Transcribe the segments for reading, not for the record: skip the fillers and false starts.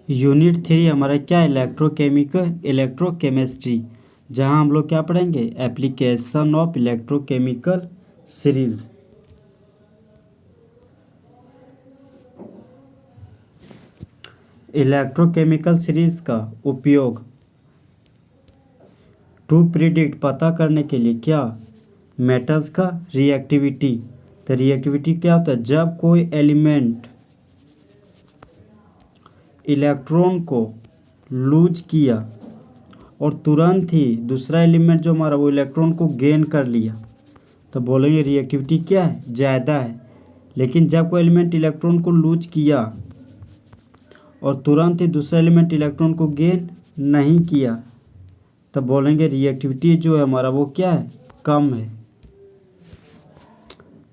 Unit 3 हमारा क्या है, इलेक्ट्रोकेमिस्ट्री, जहाँ हम लोग क्या पढ़ेंगे, application of electrochemical series. Electrochemical series का उपयोग टू प्रिडिक्ट पता करने के लिए क्या, मेटल्स का रिएक्टिविटी। तो रिएक्टिविटी क्या होता है, जब कोई एलिमेंट इलेक्ट्रॉन को लूज किया और तुरंत ही दूसरा एलिमेंट जो हमारा वो इलेक्ट्रॉन को गेन कर लिया, तो बोलेंगे रिएक्टिविटी क्या है, ज़्यादा है। लेकिन जब कोई एलिमेंट इलेक्ट्रॉन को लूज किया और तुरंत ही दूसरा एलिमेंट इलेक्ट्रॉन को गेन नहीं किया, तो बोलेंगे रिएक्टिविटी जो है हमारा वो क्या है, कम है।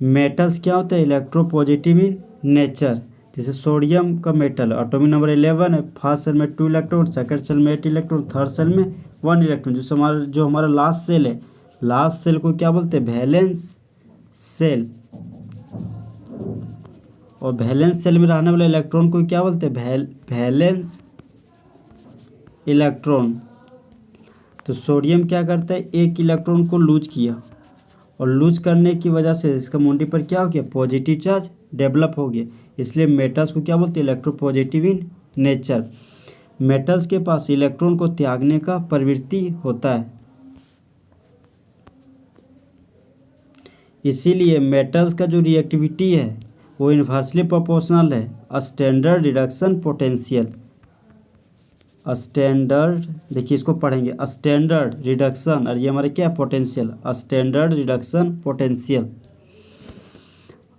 मेटल्स क्या होते हैं, इलेक्ट्रोपॉजिटिव इन नेचर। जैसे सोडियम का मेटल एटॉमिक नंबर 11 है, फर्स्ट सेल में 2 इलेक्ट्रॉन, सेकंड सेल में 8 इलेक्ट्रॉन, थर्ड सेल में 1 इलेक्ट्रॉन। जो हमारा लास्ट सेल है, लास्ट सेल को क्या बोलते हैं, वैलेंस सेल। और वैलेंस सेल में रहने वाले इलेक्ट्रॉन को क्या बोलते हैं, वैलेंस इलेक्ट्रॉन। तो सोडियम क्या करता है, एक इलेक्ट्रॉन को लूज किया और लूज करने की वजह से इसका मुंडी पर क्या हो गया, पॉजिटिव चार्ज डेवलप हो गया। इसलिए मेटल्स को क्या बोलते हैं, इलेक्ट्रोपॉजिटिव इन नेचर। मेटल्स के पास इलेक्ट्रॉन को त्यागने का प्रवृत्ति होता है, इसीलिए मेटल्स का जो रिएक्टिविटी है वो इन्वर्सली प्रोपोर्शनल है स्टैंडर्ड रिडक्शन पोटेंशियल। स्टैंडर्ड, देखिए इसको पढ़ेंगे, स्टैंडर्ड रिडक्शन, और ये हमारे क्या है, पोटेंशियल, स्टैंडर्ड रिडक्शन पोटेंशियल।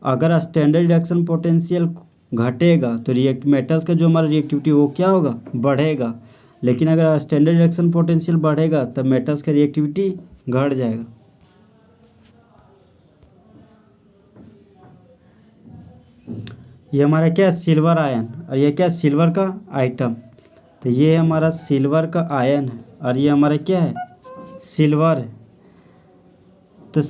अगर स्टैंडर्ड रिडक्शन पोटेंशियल घटेगा तो मेटल्स का जो हमारा रिएक्टिविटी वो क्या होगा, बढ़ेगा। लेकिन अगर स्टैंडर्ड रिडक्शन पोटेंशियल बढ़ेगा तब मेटल्स का रिएक्टिविटी घट जाएगा। ये हमारा क्या है, सिल्वर आयन, और ये क्या है, सिल्वर का आइटम। तो ये हमारा सिल्वर का आयन है और ये हमारा क्या है, सिल्वर है। तो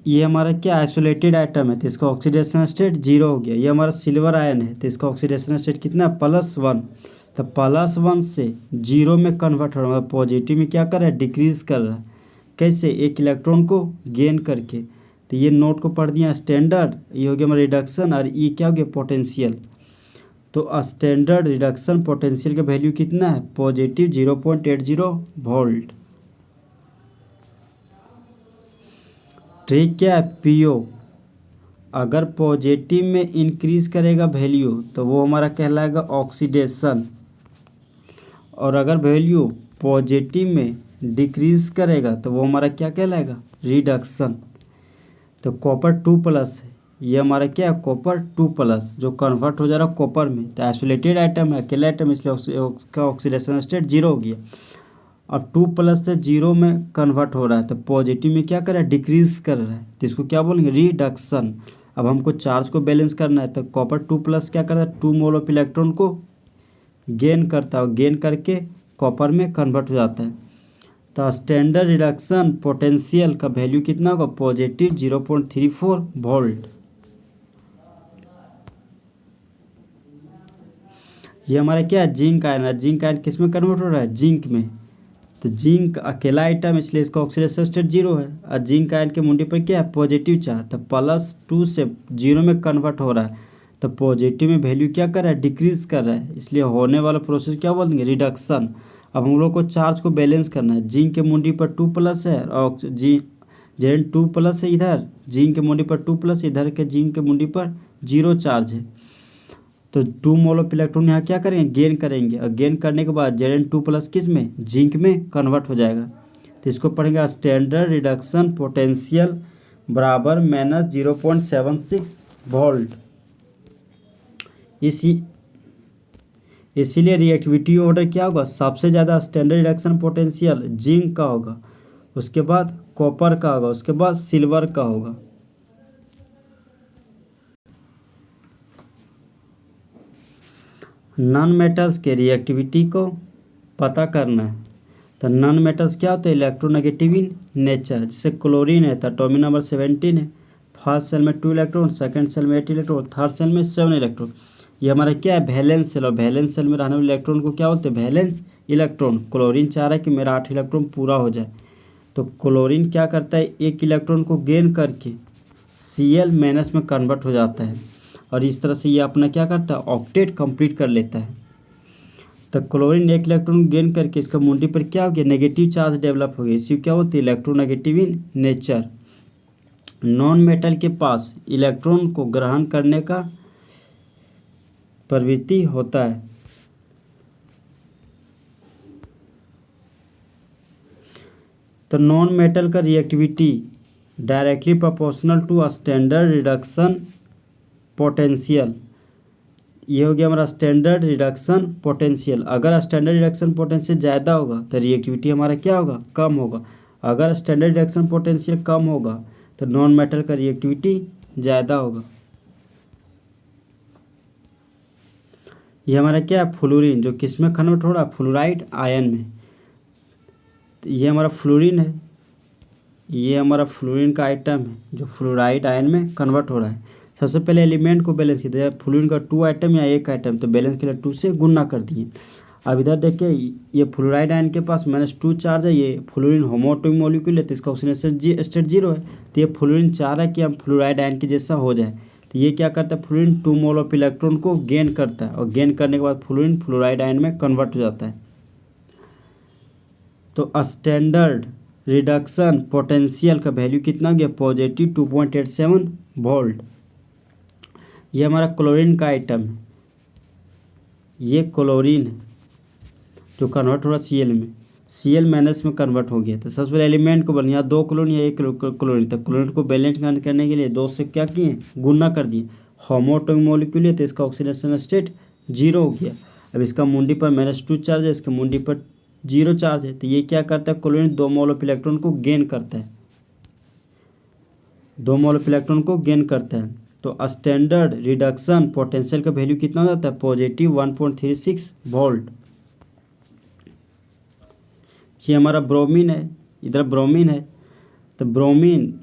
ये हमारा क्या आइसोलेटेड आइटम है, तो इसका ऑक्सीडेशन स्टेट 0 हो गया। ये हमारा सिल्वर आयन है तो इसका ऑक्सीडेशन स्टेट कितना है, +1। तो +1 से 0 में कन्वर्ट हो रहा है, पॉजिटिव में क्या कर रहा है, डिक्रीज कर रहा है। कैसे, एक इलेक्ट्रॉन को गेन करके। तो ये नोट को पढ़ दिया, स्टैंडर्ड, ये हो गया हमारा रिडक्शन, और ये क्या हो गया, पोटेंशियल। तो स्टैंडर्ड रिडक्शन पोटेंशियल का वैल्यू कितना है, पॉजिटिव 0.80 वोल्ट। ट्रिक क्या है, पीओ अगर पॉजिटिव में इंक्रीज करेगा वैल्यू तो वो हमारा कहलाएगा ऑक्सीडेशन, और अगर वैल्यू पॉजिटिव में डिक्रीज करेगा तो वो हमारा क्या कहलाएगा, रिडक्शन। तो कॉपर 2+ है, ये हमारा क्या है, कॉपर 2+, जो कन्वर्ट हो जा रहा है कॉपर में। तो आइसोलेटेड आइटम है, अकेला आइटम, इसलिए उसका ऑक्सीडेशन स्टेट 0 हो गया। अब 2+ से 0 में कन्वर्ट हो रहा है तो पॉजिटिव में क्या कर रहा है, डिक्रीज कर रहा है, तो इसको क्या बोलेंगे, रिडक्शन। अब हमको चार्ज को बैलेंस करना है तो कॉपर 2+ क्या करता है, 2 मोल ऑफ इलेक्ट्रॉन को गेन करता है, और गेन करके कॉपर में कन्वर्ट हो जाता है। तो स्टैंडर्ड रिडक्शन पोटेंशियल का वैल्यू कितना होगा, पॉजिटिव 0.34 वोल्ट। ये हमारा क्या है, जिंक आयन है। जिंक आयन किस में कन्वर्ट हो रहा है, जिंक में। तो जिंक अकेला आइटम, इसलिए इसका ऑक्सीडेशन स्टेट 0 है, और जिंक आयन के मुंडी पर क्या है, पॉजिटिव चार्ज। तो +2 से 0 में कन्वर्ट हो रहा है तो पॉजिटिव में वैल्यू क्या कर रहा है, डिक्रीज कर रहा है, इसलिए होने वाला प्रोसेस क्या बोल देंगे, रिडक्शन। अब हम लोग को चार्ज को बैलेंस करना है, जिंक के मुंडी पर 2+ है और जेन 2+ है इधर, जिंक के मुंडी पर 2+, इधर के जिंक के मुंडी पर 0 चार्ज है। तो 2 मोल ऑफ इलेक्ट्रॉन यहाँ क्या करेंगे, गेन करेंगे, और गेन करने के बाद Zn2+ किस में, जिंक में कन्वर्ट हो जाएगा। तो इसको पढ़ेंगे, स्टैंडर्ड रिडक्शन पोटेंशियल बराबर -0.76 वोल्ट। इसीलिए रिएक्टिविटी ऑर्डर क्या होगा, सबसे ज़्यादा स्टैंडर्ड रिडक्शन पोटेंशियल जिंक का होगा, उसके बाद कॉपर का होगा, उसके बाद सिल्वर का होगा। नॉन मेटल्स के रिएक्टिविटी को पता करना है। तो नॉन मेटल्स क्या होते हैं, इलेक्ट्रोनेगेटिव इन नेचर। जैसे क्लोरीन है तो एटॉमिक नंबर 17 है, फर्स्ट सेल में 2 इलेक्ट्रॉन, सेकंड सेल में 8 इलेक्ट्रॉन, थर्ड सेल में 7 इलेक्ट्रॉन। ये हमारा क्या है, वैलेंस सेल, और वैलेंस सेल में रहने वाले इलेक्ट्रॉन को क्या बोलते हैं, वैलेंस इलेक्ट्रॉन। क्लोरीन चाह रहा है कि मेरा 8 इलेक्ट्रॉन पूरा हो जाए, तो क्लोरीन क्या करता है, एक इलेक्ट्रॉन को गेन करके Cl माइनस में कन्वर्ट हो जाता है, और इस तरह से ये अपना क्या करता है, ऑक्टेट कंप्लीट कर लेता है। तो क्लोरीन एक इलेक्ट्रॉन गेन करके इसका मुंडी पर क्या हो गया, नेगेटिव चार्ज डेवलप हो गया, इसी क्या होती है, electronegative in nature. Non metal के पास इलेक्ट्रॉन को ग्रहण करने का प्रवृत्ति होता है। तो नॉन मेटल का reactivity directly proportional to standard reduction potential. ये हो गया हमारा स्टैंडर्ड रिडक्शन पोटेंशियल। अगर स्टैंडर्ड रिडक्शन पोटेंशियल ज़्यादा होगा तो रिएक्टिविटी हमारा क्या होगा, कम होगा। अगर स्टैंडर्ड रिडक्शन पोटेंशियल कम होगा तो नॉन मेटल का रिएक्टिविटी ज़्यादा होगा। ये हमारा क्या है, फ्लोरीन, जो किस में कन्वर्ट हो रहा है, फ्लोराइड आयन में। तो ये हमारा फ्लोरीन है, ये हमारा फ्लोरीन का आइटम है जो फ्लोराइड आयन में कन्वर्ट हो रहा है। सबसे पहले एलिमेंट को बैलेंस किया, फ्लोरीन का 2 आइटम या 1 आइटम, तो बैलेंस के लिए 2 से गुना कर दिए। अब इधर देखिए, ये फ्लोराइड आयन के पास -2 चार्ज है, ये फ्लोरीन होमोएटॉमिक मॉलिक्यूल है तो इसका ऑक्सीडेशन स्टेट 0 है। तो ये फ्लोरीन चाह रहा है कि हम फ्लोराइड आयन के जैसा हो जाए, तो ये क्या करता है, फ्लोरीन 2 मोल ऑफ इलेक्ट्रॉन को गेन करता है, और गेन करने के बाद फ्लोरीन फ्लोराइड आयन में कन्वर्ट हो जाता है। तो स्टैंडर्ड रिडक्शन पोटेंशियल का वैल्यू कितना हो गया, पॉजिटिव 2.87 वोल्ट। ये हमारा क्लोरीन का आइटम है, ये क्लोरीन है जो कन्वर्ट हो रहा है Cl में, Cl माइनस में कन्वर्ट हो गया। तो सबसे पहले एलिमेंट को बना, यहाँ 2 क्लोरीन या 1 क्लोरीन, तो क्लोरीन को बैलेंस करने के लिए 2 से क्या किए, गुना कर दिए। होमोएटॉमिक मॉलिक्यूल है तो इसका ऑक्सीडेशन स्टेट 0 हो गया। अब इसका मुंडी पर -2 चार्ज है, इसका मुंडी पर 0 चार्ज है, तो ये क्या करता है, क्लोरीन 2 मोल ऑफ इलेक्ट्रॉन को गेन करता है, 2 मोल ऑफ इलेक्ट्रॉन को गेन करता है। तो स्टैंडर्ड रिडक्शन पोटेंशियल का वैल्यू कितना हो जाता है, पॉजिटिव 1.36 वोल्ट। ये हमारा ब्रोमीन है, इधर ब्रोमीन है, तो ब्रोमीन,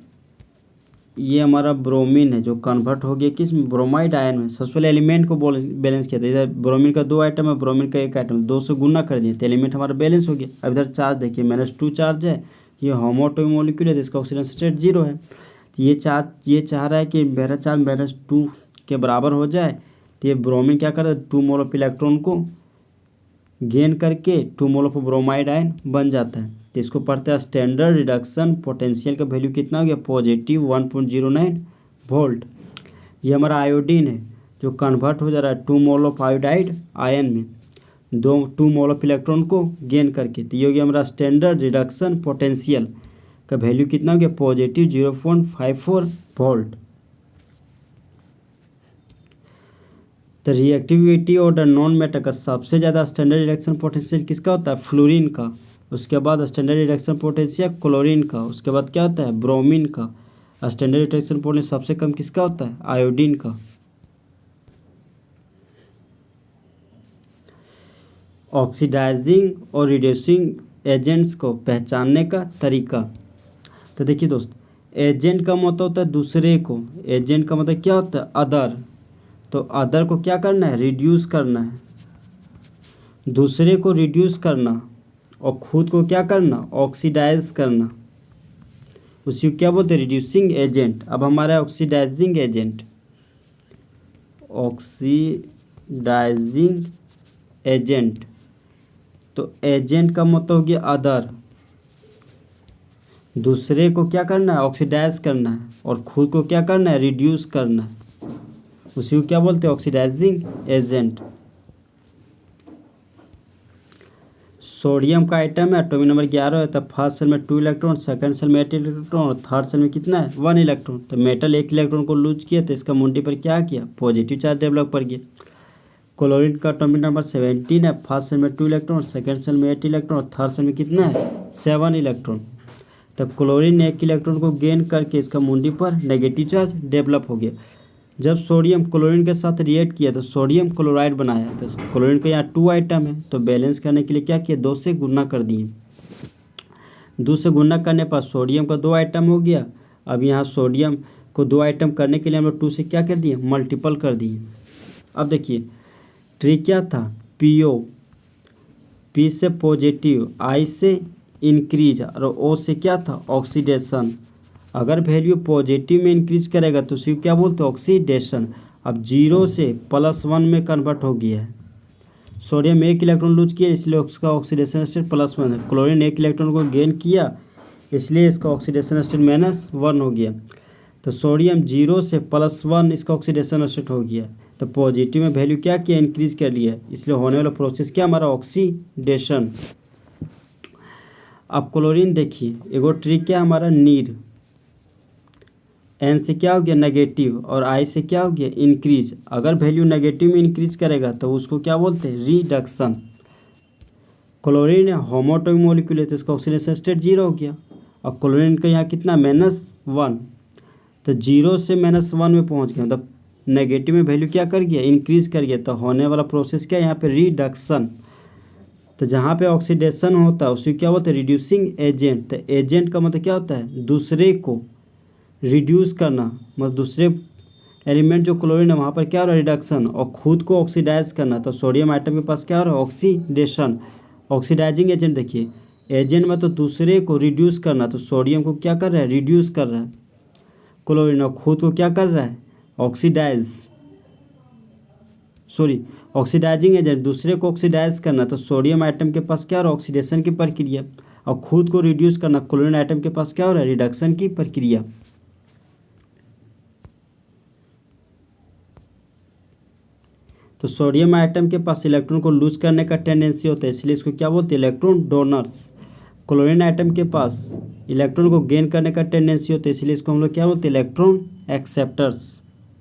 ये हमारा ब्रोमीन है जो कन्वर्ट हो गया किस, ब्रोमाइड आयन में। सबसे पहले एलिमेंट को बैलेंस किया था, इधर ब्रोमीन का 2 आइटम है, ब्रोमीन का 1 आइटम, 2 से गुना कर दिए तो एलिमेंट हमारा बैलेंस हो गया। अब इधर चार्ज देखिए, -2 चार्ज है, ये होमोएटॉमिक मॉलिक्यूल है तो इसका ऑक्सीडेशन स्टेट 0 है। तो ये चाह रहा है कि मेरा चार्ज -2 के बराबर हो जाए, तो ये ब्रोमीन क्या करता है, 2 मोल ऑफ इलेक्ट्रॉन को गेन करके 2 मोल ऑफ ब्रोमाइड आयन बन जाता है। तो इसको पढ़ते हैं स्टैंडर्ड रिडक्शन पोटेंशियल का वैल्यू कितना हो गया, पॉजिटिव 1.09 वोल्ट। ये हमारा आयोडीन है जो कन्वर्ट हो जा रहा है 2 मोल ऑफ आयोडाइड आयन में, 2 मोल ऑफ इलेक्ट्रॉन को गेन करके। तो ये हो गया हमारा स्टैंडर्ड रिडक्शन पोटेंशियल का वैल्यू कितना हो गया, पॉजिटिव 0.54 वोल्ट। तो रिएक्टिविटी और द नॉन मेटल का सबसे ज़्यादा स्टैंडर्ड रिडक्शन पोटेंशियल किसका होता है, फ्लोरीन का। उसके बाद स्टैंडर्ड रिडक्शन पोटेंशियल क्लोरीन का। उसके बाद क्या होता है, ब्रोमीन का। स्टैंडर्ड रिडक्शन पोटेंशियल सबसे कम किसका होता है, आयोडीन का। ऑक्सीडाइजिंग और रिड्यूसिंग एजेंट्स को पहचानने का तरीका। तो देखिए दोस्त, एजेंट का मतलब होता है दूसरे को, एजेंट का मतलब क्या होता है, अदर। तो अदर को क्या करना है, रिड्यूस करना है, दूसरे को रिड्यूस करना, और खुद को क्या करना, ऑक्सीडाइज करना, उसी को क्या बोलते हैं, रिड्यूसिंग एजेंट। अब हमारा ऑक्सीडाइजिंग एजेंट, ऑक्सीडाइजिंग एजेंट, तो एजेंट का मतलब हो गया अदर, दूसरे को क्या करना है, ऑक्सीडाइज करना है, और खुद को क्या करना है, रिड्यूस करना है, उसी को क्या बोलते हैं, ऑक्सीडाइजिंग एजेंट। सोडियम का आइटम है, एटॉमिक नंबर 11 है, तब फर्स्ट सेल में 2 इलेक्ट्रॉन, सेकंड सेल में 8 इलेक्ट्रॉन, और थर्ड सेल में कितना है, 1 इलेक्ट्रॉन। तो मेटल 1 इलेक्ट्रॉन को लूज किया तो इसका मुंडी पर क्या किया, पॉजिटिव चार्ज डेवलप कर गया। क्लोरीन का एटॉमिक नंबर 17 है, फर्स्ट सेल में 2 इलेक्ट्रॉन, सेकंड सेल में 8 इलेक्ट्रॉन, और थर्ड सेल में कितना है, 7 इलेक्ट्रॉन। तब क्लोरीन ने 1 इलेक्ट्रॉन को गेन करके इसका मुंडी पर नेगेटिव चार्ज डेवलप हो गया। जब सोडियम क्लोरीन के साथ रिएक्ट किया तो सोडियम क्लोराइड बनाया, तो क्लोरीन का यहाँ 2 आइटम है, तो बैलेंस करने के लिए क्या किया, 2 से गुना कर दिए। 2 से गुना करने पर सोडियम का 2 आइटम हो गया। अब यहाँ सोडियम को 2 आइटम करने के लिए हम लोग 2 से क्या कर दिए, मल्टीपल कर दिए। अब देखिए ट्रिक क्या था, पीओ, पी से पॉजिटिव, आई से इंक्रीज और ओ से क्या था ऑक्सीडेशन। अगर वैल्यू पॉजिटिव में इंक्रीज करेगा तो उसी को क्या बोलते हैं ऑक्सीडेशन। अब 0 से +1 में कन्वर्ट हो गया है। सोडियम एक इलेक्ट्रॉन लूज किया इसलिए उसका ऑक्सीडेशन स्टेट +1 है। क्लोरीन एक इलेक्ट्रॉन को गेन किया इसलिए इसका ऑक्सीडेशन स्टेट -1 हो गया। तो सोडियम 0 से +1 इसका ऑक्सीडेशन स्टेट हो गया। तो पॉजिटिव में वैल्यू क्या किया इंक्रीज कर लिया, इसलिए होने वाला प्रोसेस क्या हमारा ऑक्सीडेशन। अब क्लोरीन देखिए एगो ट्रिक क्या हमारा नीर, एन से क्या हो गया नेगेटिव और आई से क्या हो गया इंक्रीज। अगर वैल्यू नेगेटिव में इंक्रीज करेगा तो उसको क्या बोलते हैं रिडक्शन। क्लोरीन होमोटोमिक मॉलिक्यूल है तो इसका ऑक्सीडेशन स्टेट 0 हो गया। और क्लोरीन का यहाँ कितना -1, तो 0 से -1 में पहुँच गया, मतलब नेगेटिव में वैल्यू क्या कर गया इंक्रीज कर गया। तो होने वाला प्रोसेस क्या है यहाँ पे रिडक्शन। तो जहाँ पे ऑक्सीडेशन होता है उसी क्या बोलते हैं रिड्यूसिंग एजेंट। तो एजेंट का मतलब क्या होता है दूसरे को रिड्यूस करना, मतलब दूसरे एलिमेंट जो क्लोरीन है वहाँ पर क्या हो रहा है रिडक्शन, और खुद को ऑक्सीडाइज करना। तो सोडियम आइटम के पास क्या हो रहा है ऑक्सीडेशन, ऑक्सीडाइजिंग एजेंट। देखिए एजेंट में तो दूसरे को रिड्यूस करना, तो सोडियम को क्या कर रहा है रिड्यूस कर रहा है क्लोरीन, और खुद को क्या कर रहा है ऑक्सीडाइजिंग एजेंट दूसरे को ऑक्सीडाइज करना। तो सोडियम आइटम के पास क्या हो रहा है ऑक्सीडेशन की प्रक्रिया, और खुद को रिड्यूस करना क्लोरीन आइटम के पास क्या हो रहा है रिडक्शन की प्रक्रिया। तो सोडियम आइटम के पास इलेक्ट्रॉन को लूज करने का टेंडेंसी होता है इसलिए इसको क्या बोलते हैं इलेक्ट्रॉन डोनर्स। क्लोरीन आइटम के पास इलेक्ट्रॉन को गेन करने का टेंडेंसी होता है इसलिए इसको हम लोग क्या बोलते हैं इलेक्ट्रॉन एक्सेप्टर्स।